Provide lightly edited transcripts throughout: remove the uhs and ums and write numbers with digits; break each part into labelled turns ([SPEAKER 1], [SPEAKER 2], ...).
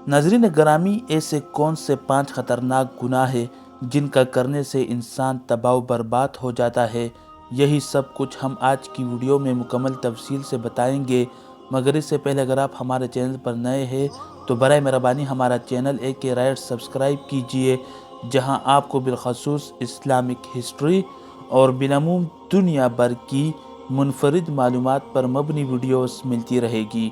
[SPEAKER 1] ناظرین گرامی، ایسے کون سے 5 خطرناک گناہ ہیں جن کا کرنے سے انسان تباہ و برباد ہو جاتا ہے؟ یہی سب کچھ ہم آج کی ویڈیو میں مکمل تفصیل سے بتائیں گے، مگر اس سے پہلے اگر آپ ہمارے چینل پر نئے ہیں تو برائے مہربانی ہمارا چینل AK رائٹ سبسکرائب کیجئے، جہاں آپ کو بالخصوص اسلامک ہسٹری اور بالعموم دنیا بھر کی منفرد معلومات پر مبنی ویڈیوز ملتی رہے گی۔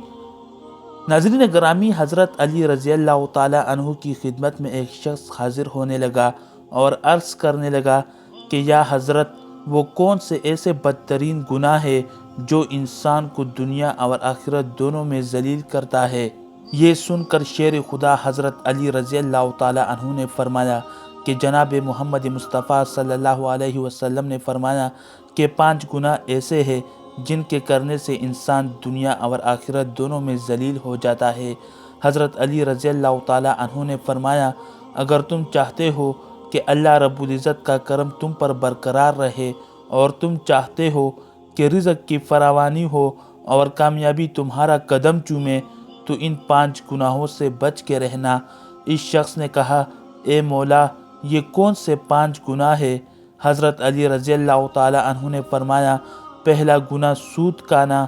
[SPEAKER 1] ناظرین گرامی، حضرت علی رضی اللہ تعالیٰ عنہ کی خدمت میں ایک شخص حاضر ہونے لگا اور عرض کرنے لگا کہ یا حضرت، وہ کون سے ایسے بدترین گناہ ہے جو انسان کو دنیا اور آخرت دونوں میں ذلیل کرتا ہے؟ یہ سن کر شیر خدا حضرت علی رضی اللہ تعالیٰ عنہ نے فرمایا کہ جناب محمد مصطفیٰ صلی اللہ علیہ وسلم نے فرمایا کہ 5 گناہ ایسے ہیں جن کے کرنے سے انسان دنیا اور آخرت دونوں میں ذلیل ہو جاتا ہے۔ حضرت علی رضی اللہ تعالیٰ عنہ نے فرمایا، اگر تم چاہتے ہو کہ اللہ رب العزت کا کرم تم پر برقرار رہے اور تم چاہتے ہو کہ رزق کی فراوانی ہو اور کامیابی تمہارا قدم چومے تو ان 5 گناہوں سے بچ کے رہنا۔ اس شخص نے کہا، اے مولا، یہ کون سے 5 گناہ ہے؟ حضرت علی رضی اللہ تعالیٰ عنہ نے فرمایا، پہلا گناہ سود کھانا۔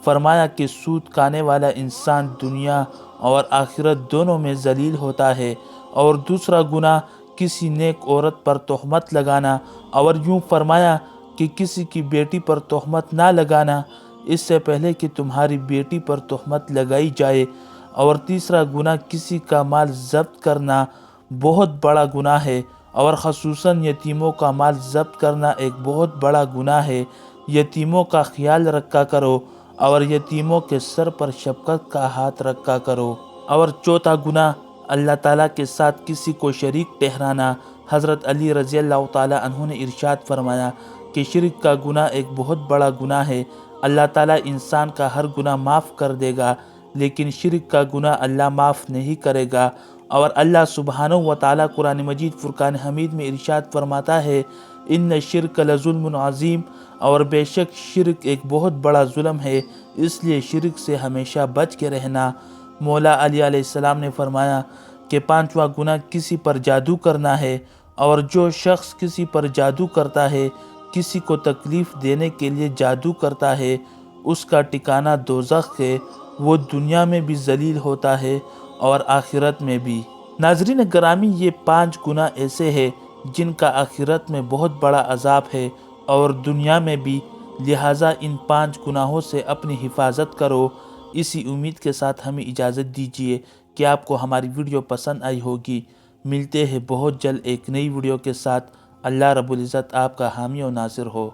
[SPEAKER 1] فرمایا کہ سود کھانے والا انسان دنیا اور آخرت دونوں میں ذلیل ہوتا ہے۔ اور دوسرا گناہ کسی نیک عورت پر تہمت لگانا، اور یوں فرمایا کہ کسی کی بیٹی پر تہمت نہ لگانا اس سے پہلے کہ تمہاری بیٹی پر تہمت لگائی جائے۔ اور تیسرا گناہ کسی کا مال ضبط کرنا بہت بڑا گناہ ہے، اور خصوصاً یتیموں کا مال ضبط کرنا ایک بہت بڑا گناہ ہے۔ یتیموں کا خیال رکھا کرو اور یتیموں کے سر پر شفقت کا ہاتھ رکھا کرو۔ اور چوتھا گناہ اللہ تعالیٰ کے ساتھ کسی کو شریک ٹھہرانا۔ حضرت علی رضی اللہ تعالیٰ عنہ نے ارشاد فرمایا کہ شرک کا گناہ ایک بہت بڑا گناہ ہے۔ اللہ تعالیٰ انسان کا ہر گناہ معاف کر دے گا، لیکن شرک کا گناہ اللہ معاف نہیں کرے گا۔ اور اللہ سبحانہ و تعالیٰ قرآن مجید فرقان حمید میں ارشاد فرماتا ہے، ان الشرک لظلم عظیم، اور بے شک شرک ایک بہت بڑا ظلم ہے، اس لیے شرک سے ہمیشہ بچ کے رہنا۔ مولا علی علیہ السلام نے فرمایا کہ 5واں گناہ کسی پر جادو کرنا ہے، اور جو شخص کسی پر جادو کرتا ہے، کسی کو تکلیف دینے کے لیے جادو کرتا ہے، اس کا ٹھکانہ دوزخ ہے، وہ دنیا میں بھی ذلیل ہوتا ہے اور آخرت میں بھی۔ ناظرین گرامی، یہ 5 گناہ ایسے ہیں جن کا آخرت میں بہت بڑا عذاب ہے اور دنیا میں بھی، لہٰذا ان 5 گناہوں سے اپنی حفاظت کرو۔ اسی امید کے ساتھ ہمیں اجازت دیجیے کہ آپ کو ہماری ویڈیو پسند آئی ہوگی۔ ملتے ہیں بہت جلد ایک نئی ویڈیو کے ساتھ۔ اللہ رب العزت آپ کا حامی و ناصر ہو۔